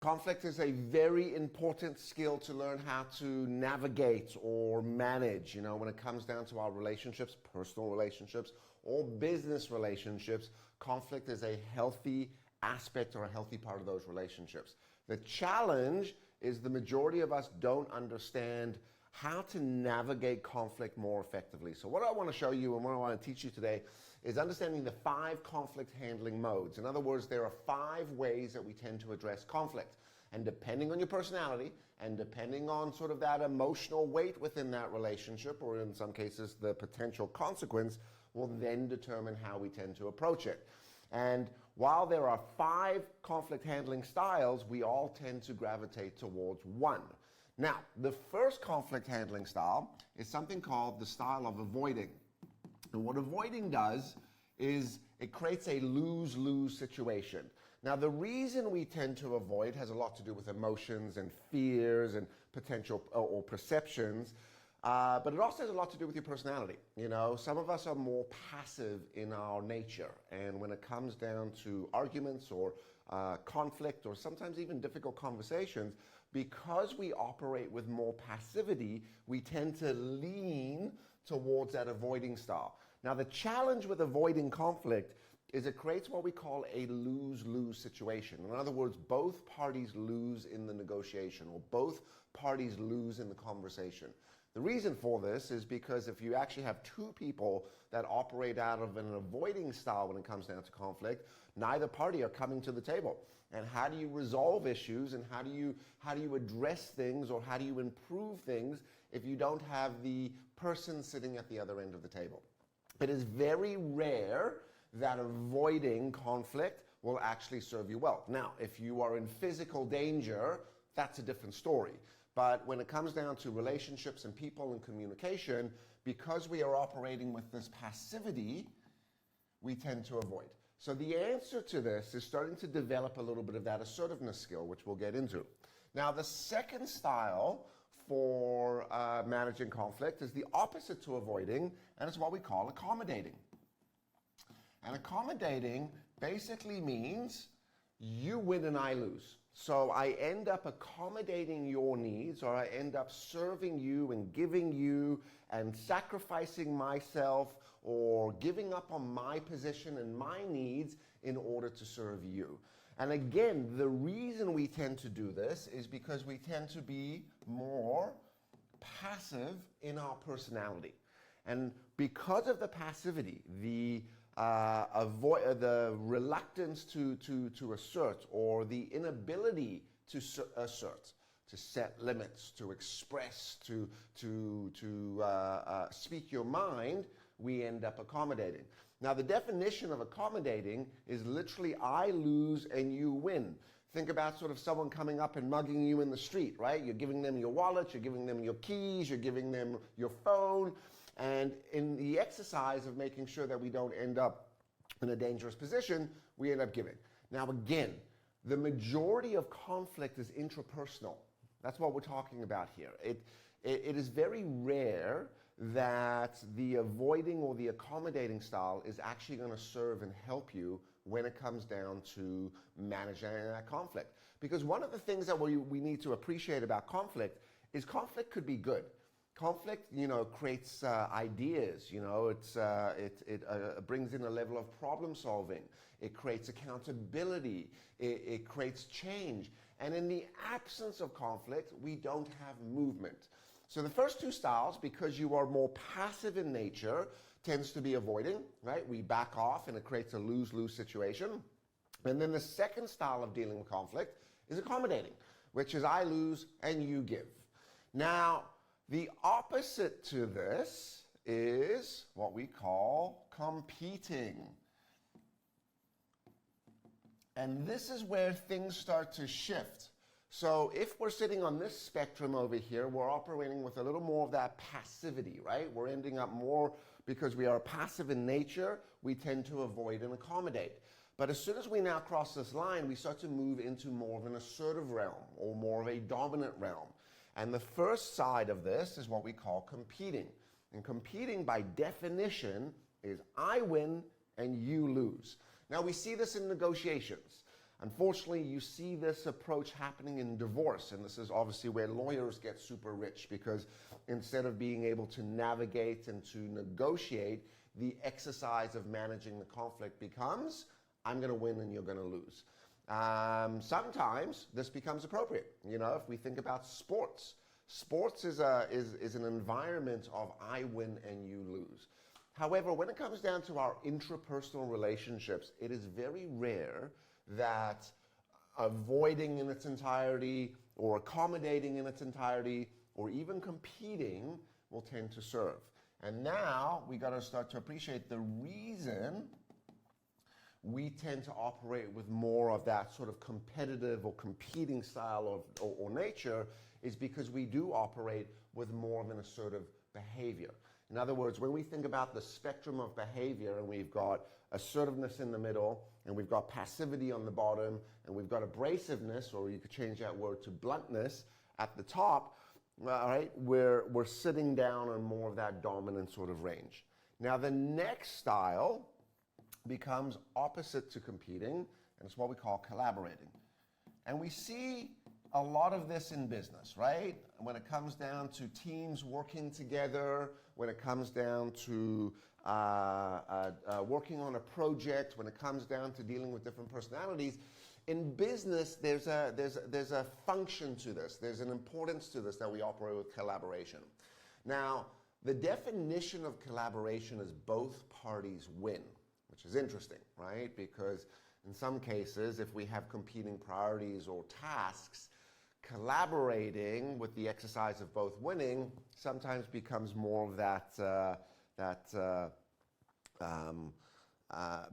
Conflict is a very important skill to learn how to navigate or manage. When it comes down to our relationships, personal relationships, or business relationships, conflict is a healthy aspect or a healthy part of those relationships. The challenge is the majority of us don't understand how to navigate conflict more effectively. So what I want to show you and what I want to teach you today is understanding the 5 conflict handling modes. In other words, there are 5 ways that we tend to address conflict. And depending on your personality and depending on sort of that emotional weight within that relationship, or in some cases the potential consequence, will then determine how we tend to approach it. And while there are 5 conflict handling styles, we all tend to gravitate towards one. Now, the first conflict handling style is something called the style of avoiding. And what avoiding does is it creates a lose-lose situation. Now, the reason we tend to avoid has a lot to do with emotions and fears and potential or perceptions, but it also has a lot to do with your personality. Some of us are more passive in our nature, and when it comes down to arguments or conflict or sometimes even difficult conversations, because we operate with more passivity, we tend to lean towards that avoiding style. Now, the challenge with avoiding conflict is it creates what we call a lose-lose situation. In other words, both parties lose in the negotiation, or both parties lose in the conversation. The reason for this is because if you actually have 2 people that operate out of an avoiding style when it comes down to conflict, neither party are coming to the table. And how do you resolve issues, and how do you address things, or how do you improve things if you don't have the person sitting at the other end of the table? It is very rare that avoiding conflict will actually serve you well. Now, if you are in physical danger, that's a different story. But when it comes down to relationships and people and communication, because we are operating with this passivity, we tend to avoid. So the answer to this is starting to develop a little bit of that assertiveness skill, which we'll get into. Now, the second style for managing conflict is the opposite to avoiding, and it's what we call accommodating. And accommodating basically means you win and I lose. So I end up accommodating your needs, or I end up serving you and giving you and sacrificing myself or giving up on my position and my needs in order to serve you. And again, the reason we tend to do this is because we tend to be more passive in our personality. And because of the passivity, the reluctance to assert, or the inability to assert, to set limits, to express, to speak your mind, we end up accommodating. Now, the definition of accommodating is literally I lose and you win. Think about sort of someone coming up and mugging you in the street, right? You're giving them your wallet, you're giving them your keys, you're giving them your phone. And in the exercise of making sure that we don't end up in a dangerous position, we end up giving. Now, again, the majority of conflict is intrapersonal. That's what we're talking about here. It is very rare that the avoiding or the accommodating style is actually going to serve and help you when it comes down to managing that conflict. Because one of the things that we need to appreciate about conflict is conflict could be good. Conflict, creates ideas. It brings in a level of problem solving. It creates accountability. It creates change. And in the absence of conflict, we don't have movement. So the first 2 styles, because you are more passive in nature, tends to be avoiding, right? We back off and it creates a lose-lose situation. And then the second style of dealing with conflict is accommodating, which is I lose and you give. Now, the opposite to this is what we call competing. And this is where things start to shift. So if we're sitting on this spectrum over here, we're operating with a little more of that passivity, right? We're ending up more, because we are passive in nature, we tend to avoid and accommodate. But as soon as we now cross this line, we start to move into more of an assertive realm, or more of a dominant realm. And the first side of this is what we call competing. And competing, by definition, is I win and you lose. Now, we see this in negotiations. Unfortunately, you see this approach happening in divorce, and this is obviously where lawyers get super rich, because instead of being able to navigate and to negotiate, the exercise of managing the conflict becomes, I'm going to win and you're going to lose. Sometimes this becomes appropriate. You know, if we think about sports, sports is an environment of I win and you lose. However, when it comes down to our intrapersonal relationships, it is very rare that avoiding in its entirety or accommodating in its entirety or even competing will tend to serve. And now we got to start to appreciate the reason we tend to operate with more of that sort of competitive or competing style or nature is because we do operate with more of an assertive behavior. In other words, when we think about the spectrum of behavior, and we've got assertiveness in the middle, and we've got passivity on the bottom, and we've got abrasiveness, or you could change that word to bluntness, at the top, all right, we're sitting down on more of that dominant sort of range. Now, the next style becomes opposite to competing, and it's what we call collaborating. And we see a lot of this in business, right? When it comes down to teams working together, when it comes down to working on a project, when it comes down to dealing with different personalities, in business, there's a function to this. There's an importance to this that we operate with collaboration. Now, the definition of collaboration is both parties win, which is interesting, right? Because in some cases, if we have competing priorities or tasks, collaborating with the exercise of both winning sometimes becomes more of that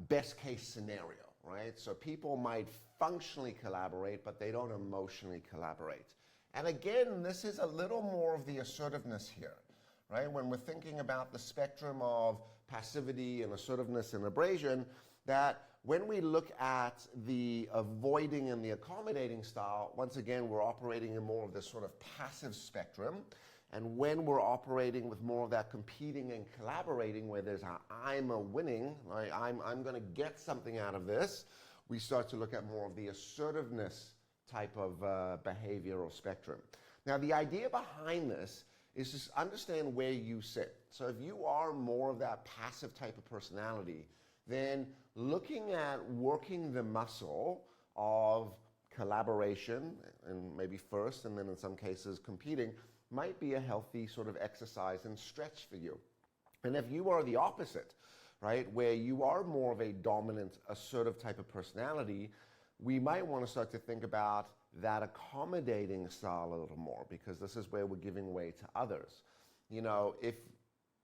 best case scenario, right? So people might functionally collaborate, but they don't emotionally collaborate. And again, this is a little more of the assertiveness here, right? When we're thinking about the spectrum of passivity and assertiveness and abrasion, that when we look at the avoiding and the accommodating style, once again, we're operating in more of this sort of passive spectrum. And when we're operating with more of that competing and collaborating, where there's I'm a winning, right? I'm going to get something out of this, we start to look at more of the assertiveness type of behavior or spectrum. Now, the idea behind this is just understand where you sit. So if you are more of that passive type of personality, then looking at working the muscle of collaboration, and maybe first, and then in some cases competing, might be a healthy sort of exercise and stretch for you. And if you are the opposite, right, where you are more of a dominant, assertive type of personality, we might want to start to think about that accommodating style a little more, because this is where we're giving way to others. You know, if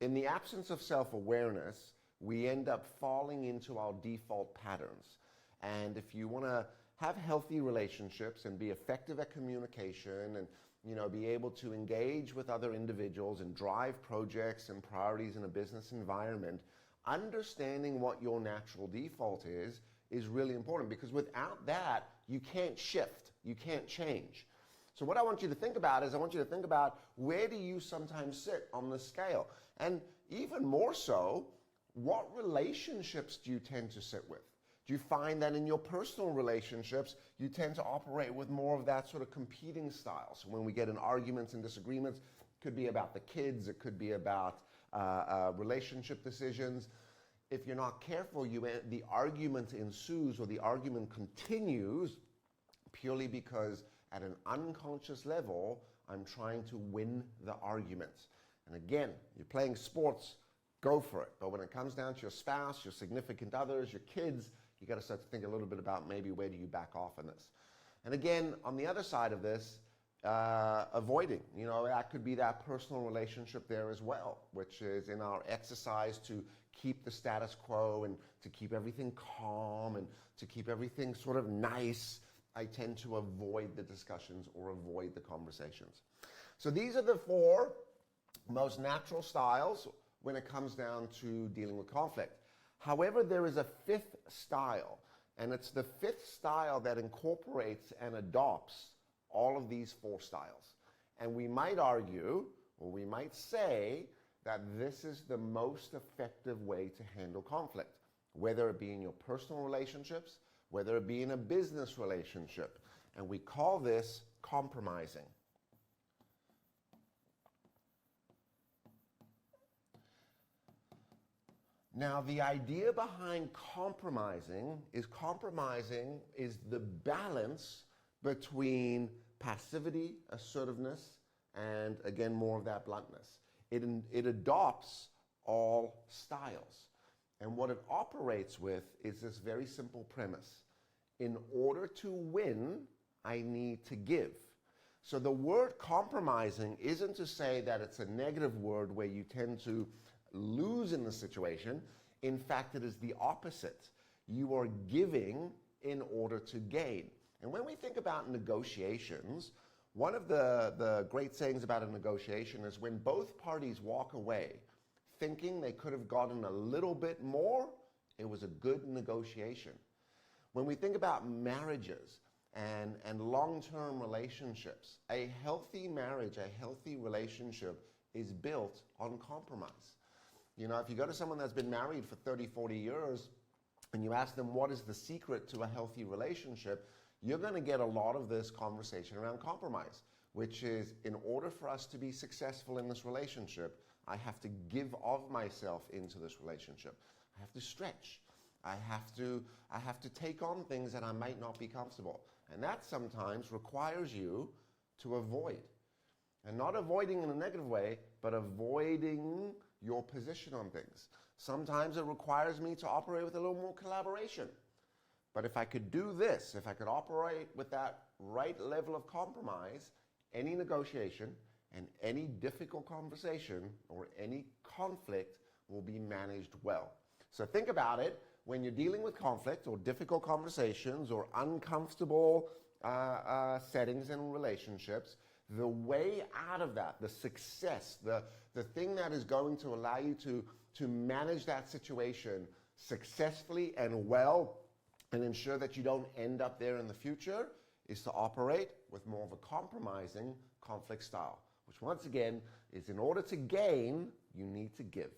in the absence of self-awareness, we end up falling into our default patterns. And if you want to have healthy relationships and be effective at communication and, you know, be able to engage with other individuals and drive projects and priorities in a business environment, understanding what your natural default is really important, because without that, you can't shift, you can't change. So what I want you to think about is, I want you to think about, where do you sometimes sit on the scale? And even more so, what relationships do you tend to sit with? Do you find that in your personal relationships, you tend to operate with more of that sort of competing style? So when we get in arguments and disagreements, it could be about the kids, it could be about relationship decisions. If you're not careful, the argument ensues, or the argument continues, purely because at an unconscious level, I'm trying to win the argument. And again, you're playing sports, go for it. But when it comes down to your spouse, your significant others, your kids, you got to start to think a little bit about maybe where do you back off on this. And again, on the other side of this, avoiding, you know, that could be that personal relationship there as well, which is in our exercise to keep the status quo and to keep everything calm and to keep everything sort of nice. I tend to avoid the discussions or avoid the conversations. So these are the 4 most natural styles when it comes down to dealing with conflict. However, there is a 5th style, and it's the 5th style that incorporates and adopts all of these 4 styles. And we might argue, or we might say, that this is the most effective way to handle conflict, whether it be in your personal relationships, whether it be in a business relationship. And we call this compromising. Now, the idea behind compromising is the balance between passivity, assertiveness, and again, more of that bluntness. It adopts all styles. And what it operates with is this very simple premise. In order to win, I need to give. So the word compromising isn't to say that it's a negative word where you tend to lose in the situation. In fact, it is the opposite. You are giving in order to gain. And when we think about negotiations, one of the great sayings about a negotiation is when both parties walk away thinking they could have gotten a little bit more, it was a good negotiation. When we think about marriages and long-term relationships, a healthy marriage, a healthy relationship is built on compromise. You know, if you go to someone that's been married for 30, 40 years and you ask them what is the secret to a healthy relationship, you're going to get a lot of this conversation around compromise, which is in order for us to be successful in this relationship, I have to give of myself into this relationship. I have to stretch. I have to take on things that I might not be comfortable. And that sometimes requires you to avoid. And not avoiding in a negative way, but avoiding your position on things. Sometimes it requires me to operate with a little more collaboration. But if I could do this, if I could operate with that right level of compromise, any negotiation and any difficult conversation or any conflict will be managed well. So think about it when you're dealing with conflict or difficult conversations or uncomfortable settings and relationships. The way out of that, the success, the thing that is going to allow you to manage that situation successfully and well and ensure that you don't end up there in the future is to operate with more of a compromising conflict style, which once again is in order to gain, you need to give.